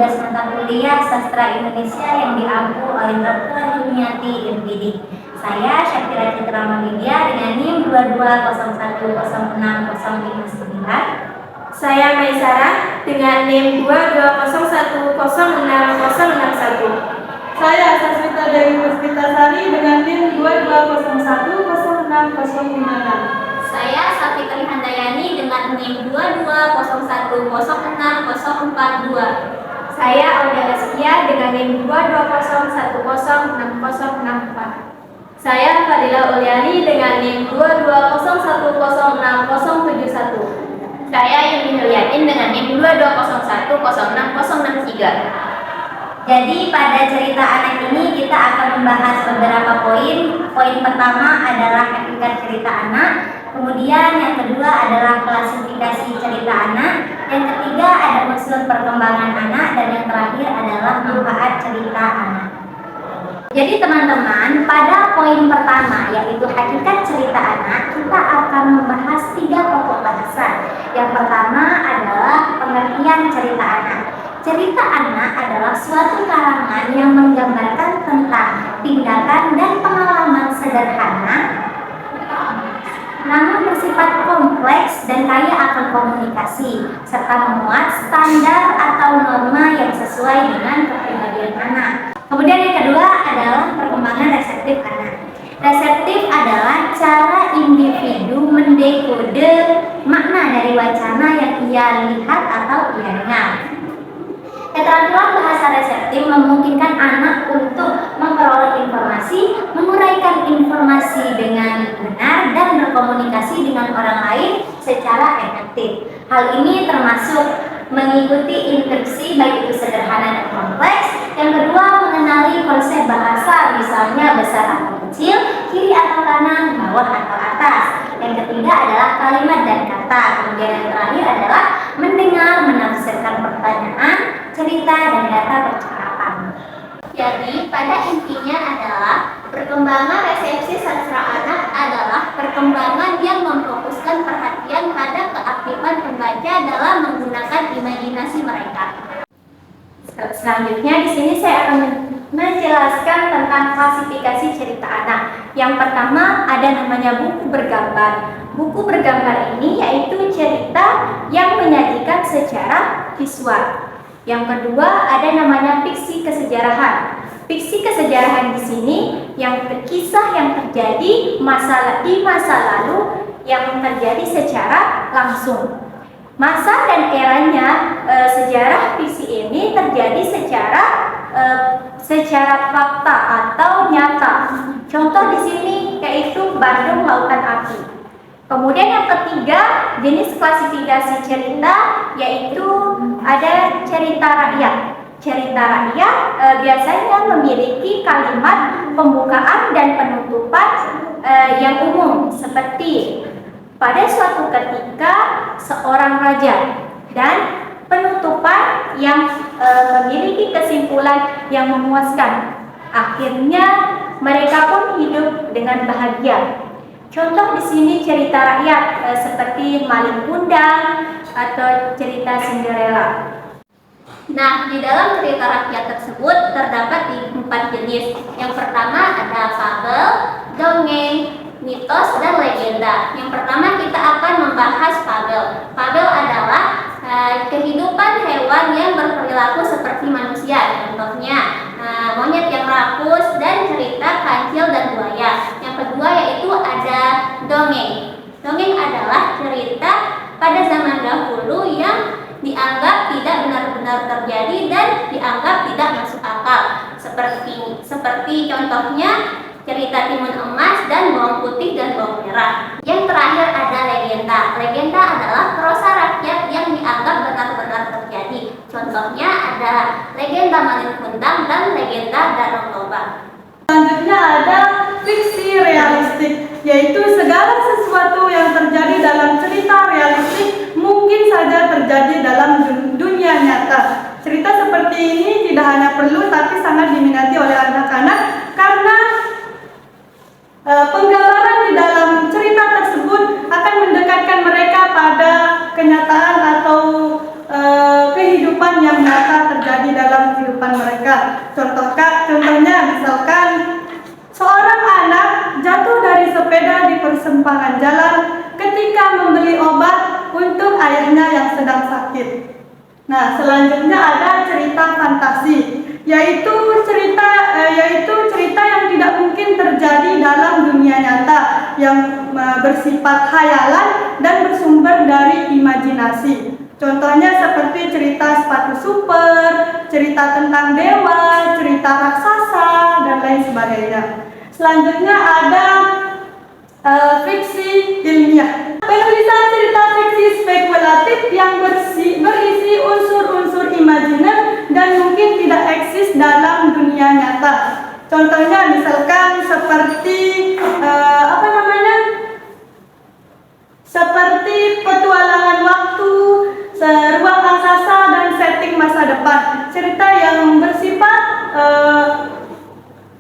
tugas mata kuliah Sastra Indonesia yang diampu oleh Dr. Yuniati MPD. Saya Syafira Citra Mamedia dengan NIM 2201060559. Saya Maisarah dengan NIM 2201060661. Saya Sasmita Dewi Puspitasari dengan NIM 2201060656. Saya Safitri Handayani dengan NIM 2201060442. Saya Aulia Gaskia dengan NIM 2201060664. Saya Fadila Uliani dengan NIM 2201060071. Saya Yuni Nuryatin dengan NIM 2201060063. Jadi pada cerita anak ini kita akan membahas beberapa poin. Poin pertama adalah hakikat cerita anak. Kemudian yang kedua adalah klasifikasi cerita anak. Yang ketiga ada unsur perkembangan anak. Dan yang terakhir adalah manfaat cerita anak. Jadi teman-teman, pada poin pertama yaitu hakikat cerita anak, kita akan membahas 3 pokok bahasan. Yang pertama adalah pengertian cerita anak. Cerita anak adalah suatu karangan yang menggambarkan tentang tindakan dan pengalaman sederhana namun bersifat kompleks dan kaya akan komunikasi serta memuat standar atau norma yang sesuai dengan kepribadian anak. Kemudian yang kedua adalah perkembangan reseptif anak. Reseptif adalah cara individu mendekode makna dari wacana yang ia lihat atau ia dengar. Keterampilan bahasa reseptif memungkinkan anak untuk memperoleh informasi, menguraikan informasi dengan benar, dan berkomunikasi dengan orang lain secara efektif. Hal ini termasuk mengikuti instruksi baik itu sederhana dan kompleks. Yang kedua, mengenali konsep bahasa, misalnya besar atau kecil, kiri atau kanan, bawah atau atas. Yang ketiga adalah kalimat dan kata. Kemudian yang terakhir adalah mendengar, menafsirkan pertanyaan, cerita, dan data percakapan. Jadi pada intinya adalah perkembangan resepsi sastra anak adalah perkembangan yang memfokuskan perhatian pada keaktifan pembaca dalam menggunakan imajinasi mereka. Selanjutnya di sini saya akan menjelaskan tentang klasifikasi cerita anak. Yang pertama ada namanya buku bergambar. Buku bergambar ini yaitu cerita yang menyajikan secara visual. Yang kedua ada namanya fiksi kesejarahan. Fiksi kesejarahan di sini yang kisah yang terjadi di masa lalu yang terjadi secara langsung. Masa dan eranya sejarah fiksi ini terjadi secara fakta atau nyata. Contoh di sini yaitu Bandung Lautan Api. Kemudian yang ketiga jenis klasifikasi cerita yaitu ada cerita rakyat. Cerita rakyat biasanya memiliki kalimat pembukaan dan penutupan yang umum seperti pada suatu ketika seorang raja, dan penutupan yang memiliki kesimpulan yang memuaskan. Akhirnya mereka pun hidup dengan bahagia. Contoh di sini cerita rakyat seperti Malin Kundang atau cerita Cinderella. Nah, di dalam cerita rakyat tersebut terdapat 4 jenis. Yang pertama ada fabel, dongeng, mitos, dan legenda. Yang pertama kita akan membahas fabel. Fabel adalah kehidupan hewan yang berperilaku seperti manusia. Contohnya monyet yang rakus dan cerita kancil dan buaya. Yang kedua yaitu ada dongeng. Dongeng adalah cerita pada zaman dahulu yang dianggap tidak benar-benar terjadi dan dianggap tidak masuk akal. Seperti contohnya cerita timun emas dan bawang putih dan bawang merah. Yang terakhir ada legenda. Legenda adalah prosa rakyat yang dianggap benar-benar terjadi. Contohnya ada legenda Malin Kundang dan legenda Danau Toba. Selanjutnya ada fiksi realistik, yaitu segala sesuatu yang terjadi dalam cerita realistik mungkin saja terjadi dalam dunia nyata. Cerita seperti ini tidak hanya perlu tapi sangat diminati oleh anak-anak karena penggambaran di dalam cerita tersebut akan mendekatkan mereka pada kenyataan atau kehidupan yang nyata terjadi dalam kehidupan mereka. Contohnya misalkan seorang anak jatuh dari sepeda di persimpangan jalan ketika membeli obat untuk ayahnya yang sedang sakit. Nah, selanjutnya ada cerita fantasi, yaitu cerita yang tidak mungkin terjadi dalam dunia nyata, yang bersifat khayalan dan bersumber dari imajinasi. Contohnya seperti cerita sepatu super, cerita tentang dewa, cerita raksasa, dan lain sebagainya. Selanjutnya ada fiksi ilmiah. Penulisan cerita fiksi spekulatif yang berisi unsur-unsur imajiner dan mungkin tidak eksis dalam dunia nyata. Contohnya misalkan seperti seperti petualangan waktu, ruang angkasa, dan setting masa depan. Cerita yang bersifat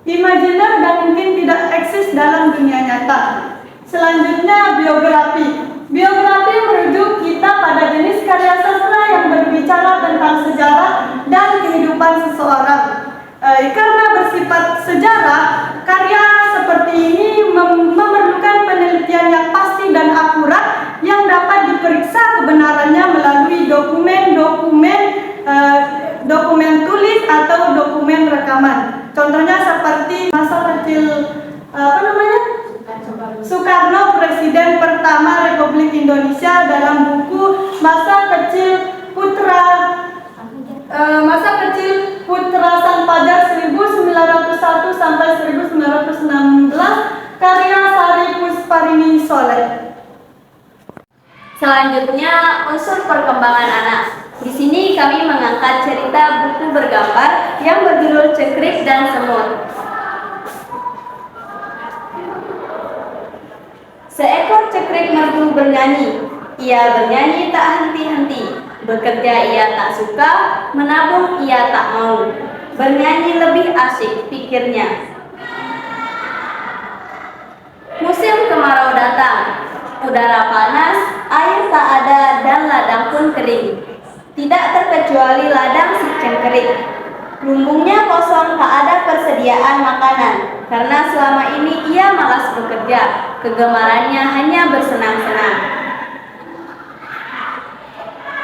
imajiner dan mungkin tidak eksis dalam dunia nyata. Selanjutnya biografi. Biografi merujuk kita pada jenis karya sastra yang berbicara tentang sejarah dan kehidupan seseorang. Karena bersifat sejarah, karya seperti ini memerlukan penelitian yang pasti dan akurat yang dapat diperiksa kebenarannya melalui dokumen tulis atau dokumen rekaman. Contohnya seperti masa kecil Soekarno, Presiden pertama Republik Indonesia, dalam buku Masa Kecil Putra Sang Fajar 1901 sampai 1916 karya Sari Pusparini Soleh. Selanjutnya, unsur perkembangan anak. Di sini kami mengangkat cerita buku bergambar yang berjudul Cengkrik dan Semut. Seekor cengkrik merdu bernyanyi. Ia bernyanyi tak henti-henti. Bekerja ia tak suka, menabung ia tak mau. Bernyanyi lebih asik, pikirnya. Musim kemarau datang. Udara panas, air tak ada, dan ladang pun kering. Tidak terkecuali ladang si cengkerik. Lumbungnya kosong, tak ada persediaan makanan, karena selama ini ia malas bekerja. Kegemarannya hanya bersenang-senang.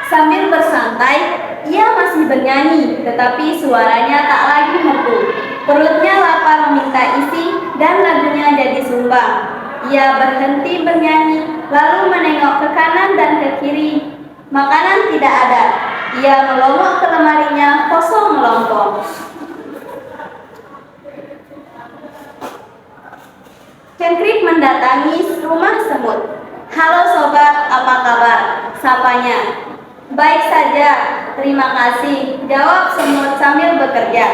Sambil bersantai, ia masih bernyanyi, tetapi suaranya tak lagi merdu. Perutnya lapar meminta isi, dan lagunya jadi sumbang. Ia berhenti bernyanyi, lalu menengok ke kanan dan ke kiri. Makanan tidak ada. Ia melongok ke lemarinya, kosong melompong. Cengkrik mendatangi rumah semut. "Halo sobat, apa kabar?" sapanya. "Baik saja, terima kasih," jawab semut sambil bekerja.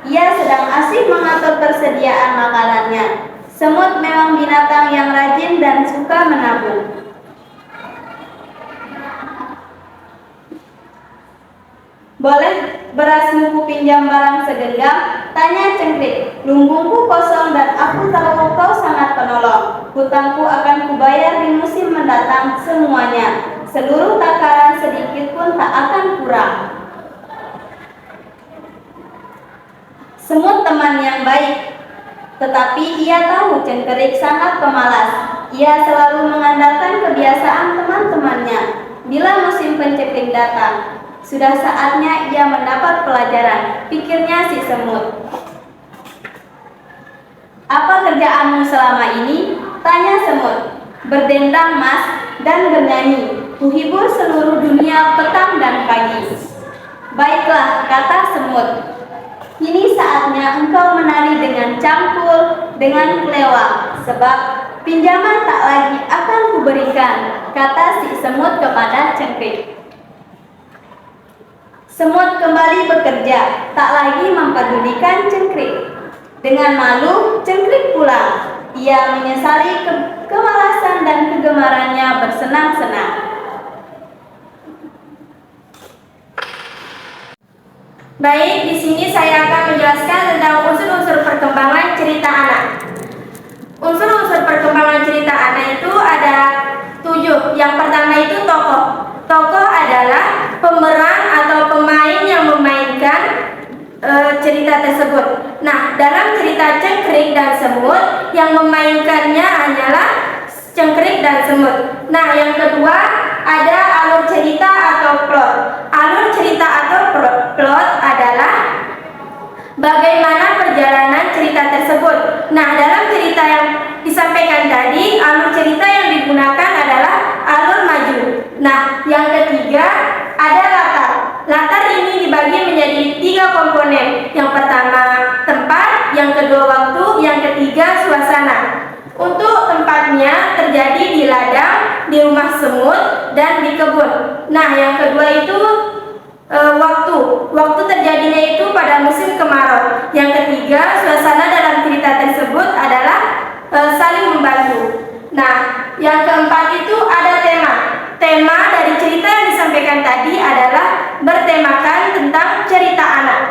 Ia sedang asik mengatur persediaan makanannya. Semut memang binatang yang rajin dan suka menabung. "Boleh berasmu ku pinjam barang segenggam?" tanya cengkrik. "Lumbungku kosong dan aku tahu kau sangat penolong. Hutangku akan kubayar di musim mendatang semuanya. Seluruh takaran sedikit pun tak akan kurang." Semut teman yang baik, tetapi ia tahu cengkerik sangat pemalas. Ia selalu mengandalkan kebiasaan teman-temannya. Bila musim penceklik datang, sudah saatnya ia mendapat pelajaran, pikirnya si semut. "Apa kerjaanmu selama ini?" tanya semut. "Berdendang, Mas, dan bernyanyi. Kuhibur seluruh dunia petang dan pagi." "Baiklah," kata semut. "Kini saatnya engkau menari dengan cangkul, dengan kelewang, sebab pinjaman tak lagi akan kuberikan," kata si semut kepada cengkrik. Semut kembali bekerja, tak lagi mempedulikan cengkrik. Dengan malu, cengkrik pulang. Ia menyesali kemalasan dan kegemarannya bersenang-senang. Baik, di sini saya akan menjelaskan tentang unsur-unsur perkembangan cerita anak. Unsur-unsur perkembangan cerita anak itu ada 7. Yang pertama itu tokoh. Tokoh adalah pemeran atau pemain yang memainkan cerita tersebut. Nah, dalam cerita Cengkrik dan Semut yang memainkannya hanyalah Cengkrik dan Semut. Nah, yang kedua ada alur cerita atau plot. Alur cerita atau plot adalah bagaimana perjalanan cerita tersebut. Nah, dalam cerita yang disampaikan tadi, alur cerita yang digunakan adalah alur maju. Nah, yang ketiga ada latar. Latar ini dibagi menjadi 3 komponen. Yang pertama tempat, yang kedua waktu, yang ketiga suasana. Untuk tempatnya terjadi di ladang, di rumah semut, dan di kebun. Nah, yang kedua itu waktu. Waktu terjadinya itu pada musim kemarau. Yang ketiga, suasana dalam cerita tersebut adalah saling membantu. Nah, yang keempat itu ada tema. Tema dari cerita yang disampaikan tadi adalah bertemakan tentang cerita anak.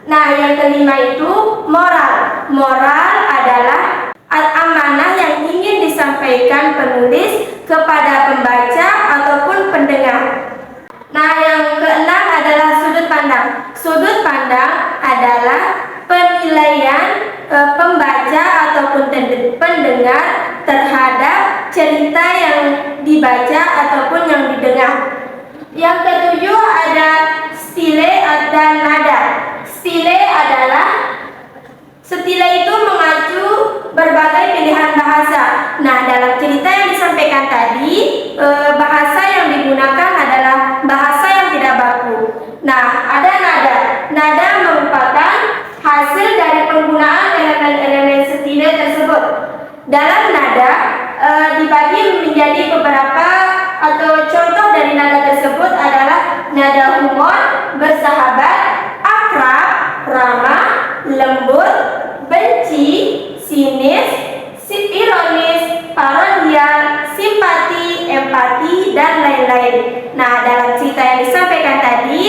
Nah, yang kelima itu moral. Moral adalah amanah yang ingin disampaikan penulis kepada pembaca ataupun pendengar. Nah, yang keenam adalah sudut pandang. Sudut pandang adalah penilaian pembaca ataupun pendengar terhadap cerita yang dibaca ataupun yang didengar. Yang ketujuh ada stile dan nada. Stile itu mengacu berbagai pilihan bahasa. Nah, dalam cerita yang disampaikan tadi, bahasa yang digunakan adalah bahasa yang tidak baku. Nah, ada nada. Nada merupakan hasil dari penggunaan elemen-elemen stile tersebut. Dalam nada dibagi menjadi beberapa atau contoh dari nada tersebut adalah nada humor, bersahabat, akrab, ramah, lembut, benci, sinis, ironis, parodian, simpati, empati, dan lain-lain. Nah, dalam cerita yang disampaikan tadi,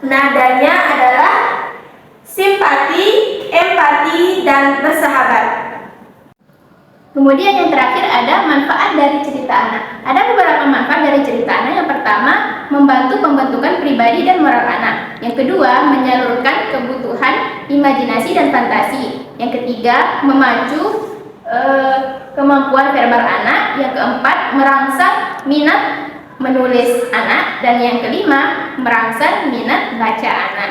nadanya adalah simpati, empati, dan bersahabat. Kemudian yang terakhir ada manfaat dari cerita anak. Ada beberapa manfaat dari cerita anak. Yang pertama, membantu pembentukan pribadi dan moral anak. Yang kedua, menyalurkan kebutuhan imajinasi dan fantasi. Yang ketiga, memacu kemampuan verbal anak. Yang keempat, merangsang minat menulis anak. Dan yang kelima, merangsang minat baca anak.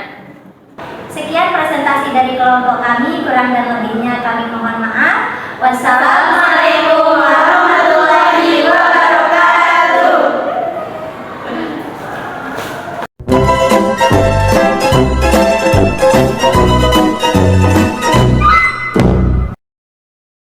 Sekian presentasi dari kelompok kami, kurang dan lebihnya kami mohon maaf. Wassalamualaikum